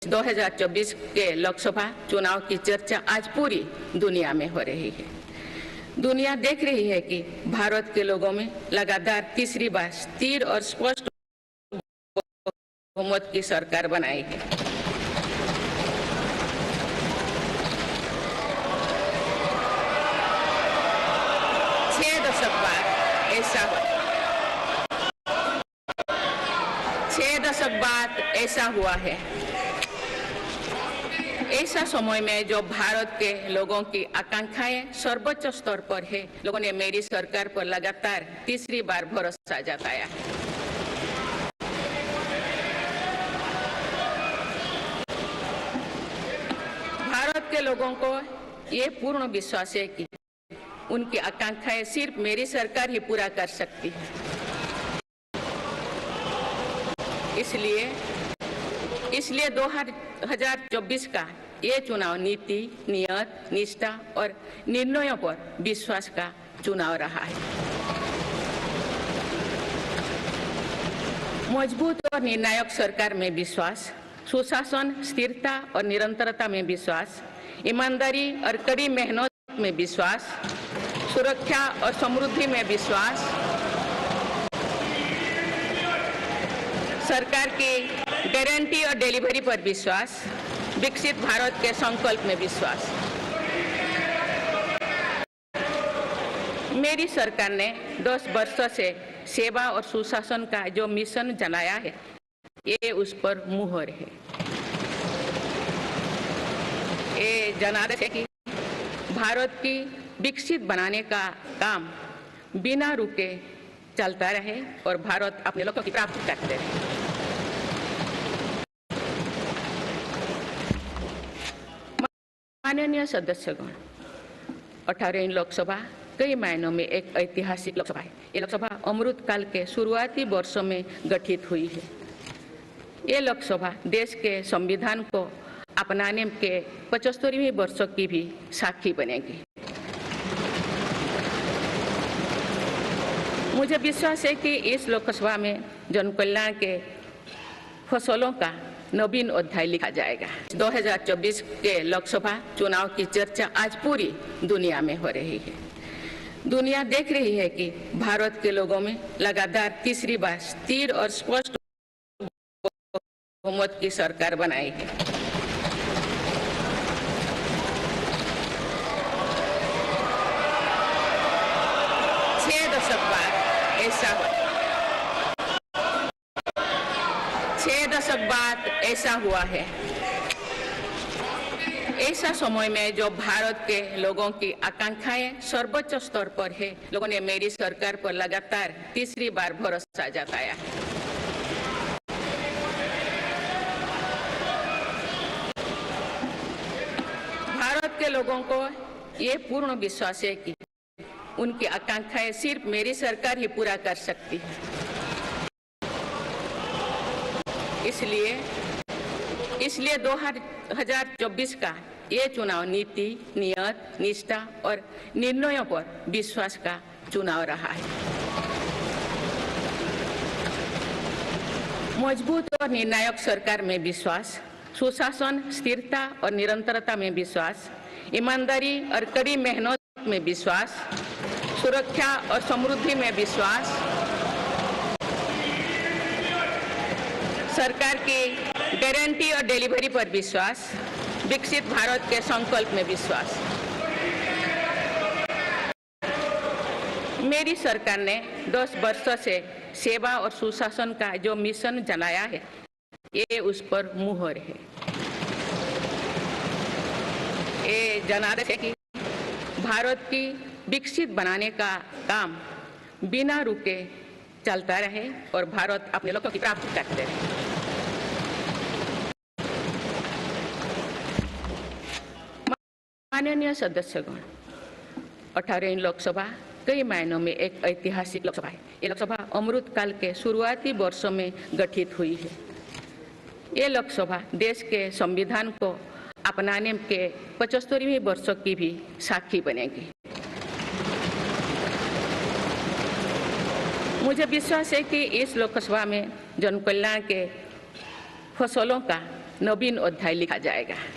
2024 के लोकसभा चुनाव की चर्चा आज पूरी दुनिया में हो रही है। दुनिया देख रही है कि भारत के लोगों में लगातार तीसरी बार स्थिर और स्पष्ट बहुमत की सरकार बनाई है। छह दशक बाद ऐसा हुआ है। ऐसा समय में जो भारत के लोगों की आकांक्षाएं सर्वोच्च स्तर पर है, लोगों ने मेरी सरकार पर लगातार तीसरी बार भरोसा जताया है। भारत के लोगों को ये पूर्ण विश्वास है कि उनकी आकांक्षाएं सिर्फ मेरी सरकार ही पूरा कर सकती है। इसलिए 2024 का ये चुनाव नीति, नियत, निष्ठा और निर्णयों पर विश्वास का चुनाव रहा है। मजबूत और निर्णायक सरकार में विश्वास, सुशासन, स्थिरता और निरंतरता में विश्वास, ईमानदारी और कड़ी मेहनत में विश्वास, सुरक्षा और समृद्धि में विश्वास, सरकार की गारंटी और डिलीवरी पर विश्वास, विकसित भारत के संकल्प में विश्वास। मेरी सरकार ने 10 वर्षों से सेवा और सुशासन का जो मिशन चलाया है, ये उस पर मुहर है। ये जनादेश है कि भारत की विकसित बनाने का काम बिना रुके चलता रहे और भारत अपने लक्ष्यों की प्राप्ति करते रहे। माननीय सदस्यगण, 18वीं लोकसभा कई मायनों में एक ऐतिहासिक लोकसभा है। ये लोकसभा अमृतकाल के शुरुआती वर्षों में गठित हुई है। ये लोकसभा देश के संविधान को अपनाने के 75वें वर्षों की भी साक्षी बनेगी। मुझे विश्वास है कि इस लोकसभा में जन कल्याण के फसलों का नवीन अध्याय लिखा जाएगा। 2024 के लोकसभा चुनाव की चर्चा आज पूरी दुनिया में हो रही है। दुनिया देख रही है कि भारत के लोगों में लगातार तीसरी बार स्थिर और स्पष्ट बहुमत की सरकार बनाई है। छह दशक बाद ऐसा हुआ है। ऐसा समय में जो भारत के लोगों की आकांक्षाएं सर्वोच्च स्तर पर है, लोगों ने मेरी सरकार पर लगातार तीसरी बार भरोसा जताया है। भारत के लोगों को ये पूर्ण विश्वास है कि उनकी आकांक्षाएं सिर्फ मेरी सरकार ही पूरा कर सकती है। इसलिए 2024 का ये चुनाव नीति, नियत, निष्ठा और निर्णयों पर विश्वास का चुनाव रहा है। मजबूत और निर्णायक सरकार में विश्वास, सुशासन, स्थिरता और निरंतरता में विश्वास, ईमानदारी और कड़ी मेहनत में विश्वास, सुरक्षा और समृद्धि में विश्वास, सरकार की गारंटी और डिलीवरी पर विश्वास, विकसित भारत के संकल्प में विश्वास। मेरी सरकार ने 10 वर्षों से सेवा और सुशासन का जो मिशन चलाया है, ये उस पर मुहर है। ये जनादेश है कि भारत की विकसित बनाने का काम बिना रुके चलता रहे और भारत अपने लक्ष्यों की प्राप्ति करते रहे। माननीय सदस्यगण, 18वीं लोकसभा कई मायनों में एक ऐतिहासिक लोकसभा है। ये लोकसभा अमृतकाल के शुरुआती वर्षों में गठित हुई है। ये लोकसभा देश के संविधान को अपनाने के 75वें वर्षों की भी साक्षी बनेगी। मुझे विश्वास है कि इस लोकसभा में जन कल्याण के फसलों का नवीन अध्याय लिखा जाएगा।